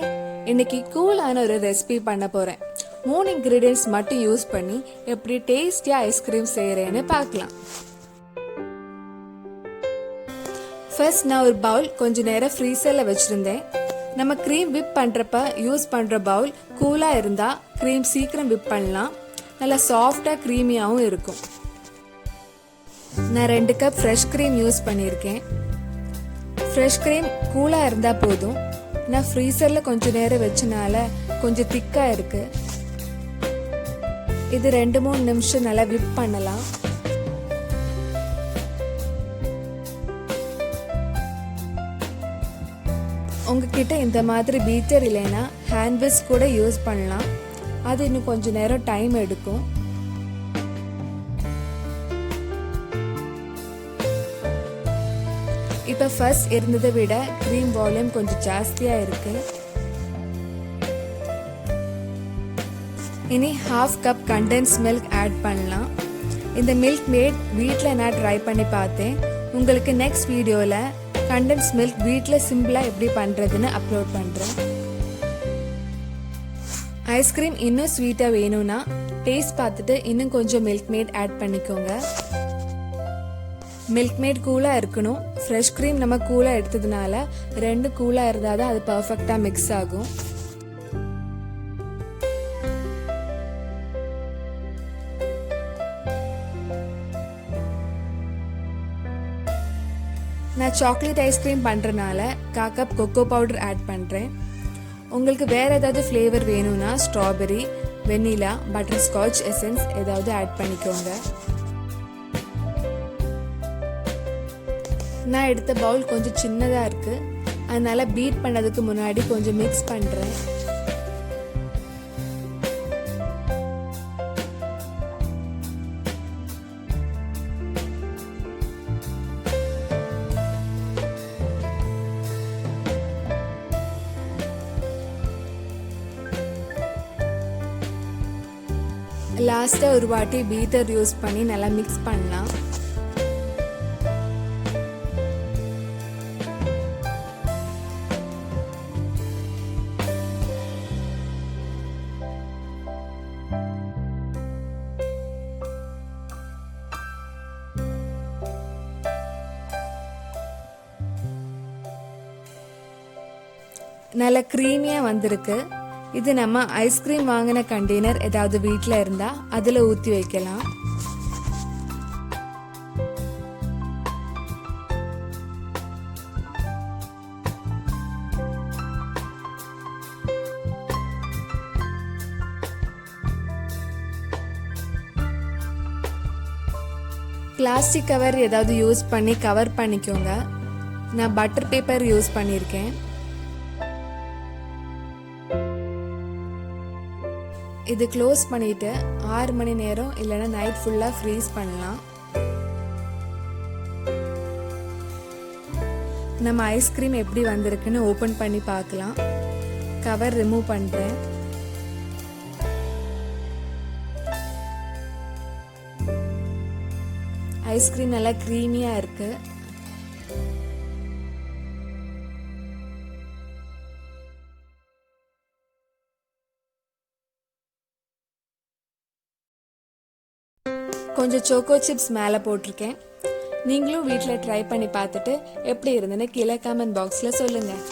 Hi, இன்னைக்கு கூலான ஒரு recipe பண்ண போறேன். 3 இன்கிரீடியன்ஸ் மட்டும் யூஸ் பண்ணி எப்படி டேஸ்டியா ஐஸ்கிரீம் செய்யறேன்னு பார்க்கலாம். ஃபர்ஸ்ட் நான் ஒரு பவுல் கொஞ்ச நேரம் ஃப்ரீசர்ல வச்சிருந்தேன். நம்ம க்ரீம் விப் பண்றப்ப யூஸ் பண்ற பவுல் கூலா இருந்தா க்ரீம் சீக்கிரம் விப் பண்ணலாம். நல்லா சாஃப்டா க்ரீமியாவும் இருக்கும். நான் 2 கப் ஃப்ரெஷ் க்ரீம் யூஸ் பண்ணியிருக்கேன். ஃப்ரெஷ் க்ரீம் கூலா இருந்தா போதும். நான் ஃப்ரீசரில் கொஞ்சம் நேரம் வச்சனால கொஞ்சம் திக்காக இருக்கு. இது 2-3 நிமிஷம் நல்லா விப் பண்ணலாம். உங்ககிட்ட இந்த மாதிரி பீட்டர் இல்லைன்னா ஹேண்ட் விஸ்க் கூட யூஸ் பண்ணலாம். அது இன்னும் கொஞ்சம் நேரம் டைம் எடுக்கும். இப்போ ஃபர்ஸ்ட் இருந்ததை விட க்ரீம் வால்யூம் கொஞ்சம் ஜாஸ்தியாக இருக்கு. இனி 1/2 கப் கண்டென்ஸ் மில்க் ஆட் பண்ணலாம். இந்த மில்க் மேட் வீட்டில் நான் ட்ரை பண்ணி பார்த்தேன். உங்களுக்கு நெக்ஸ்ட் வீடியோவில் கண்டென்ஸ் மில்க் வீட்டில் சிம்பிளாக எப்படி பண்ணுறதுன்னு அப்லோட் பண்ணுறேன். ஐஸ்கிரீம் இன்னும் ஸ்வீட்டாக வேணும்னா டேஸ்ட் பார்த்துட்டு இன்னும் கொஞ்சம் மில்க் மேட் ஆட் பண்ணிக்கோங்க. மில்க் மேட் கூலாக இருக்கணும். ஃப்ரெஷ் க்ரீம் நம்ம கூலாக எடுத்ததுனால 2 கூலாக இருந்தால் தான் அது பர்ஃபெக்டாக மிக்ஸ் ஆகும். நான் சாக்லேட் ஐஸ்கிரீம் பண்ணுறனால 1/4 கப் கொக்கோ பவுடர் ஆட் பண்ணுறேன். உங்களுக்கு வேறு ஏதாவது ஃப்ளேவர் வேணும்னா strawberry, vanilla, butterscotch essence ஏதாவது ஆட் பண்ணிக்கோங்க. நான் எடுத்த பவுல் கொஞ்சம் சின்னதாக இருக்கு, அதனால பீட் பண்ணதுக்கு முன்னாடி கொஞ்சம் மிக்ஸ் பண்ணுறேன். லாஸ்ட்டாக ஒரு வாட்டி பீட்டர் யூஸ் பண்ணி நல்லா மிக்ஸ் பண்ணலாம். நல்ல க்ரீமியாக வந்திருக்கு. இது நம்ம ஐஸ்கிரீம் வாங்கின கண்டெய்னர் ஏதாவது வீட்டில் இருந்தால் அதில் ஊற்றி வைக்கலாம். பிளாஸ்டிக் கவர் ஏதாவது யூஸ் பண்ணி கவர் பண்ணிக்கோங்க. நான் பட்டர் பேப்பர் யூஸ் பண்ணியிருக்கேன். இது க்ளோஸ் பண்ணிட்டு 6 மணி நேரம் இல்லைன்னா நைட் ஃபுல்லாக ஃப்ரீஸ் பண்ணலாம். நம்ம ஐஸ்கிரீம் எப்படி வந்திருக்குன்னு ஓப்பன் பண்ணி பார்க்கலாம். கவர் ரிமூவ் பண்ணுறேன். ஐஸ்கிரீம் நல்லா க்ரீமியாக இருக்கு. கொஞ்சம் சோக்கோ சிப்ஸ் மேலே போட்டிருக்கேன். நீங்களும் வீட்டில் ட்ரை பண்ணி பார்த்துட்டு எப்படி இருந்துன்னு கீழே கமெண்ட் பாக்ஸில் சொல்லுங்கள்.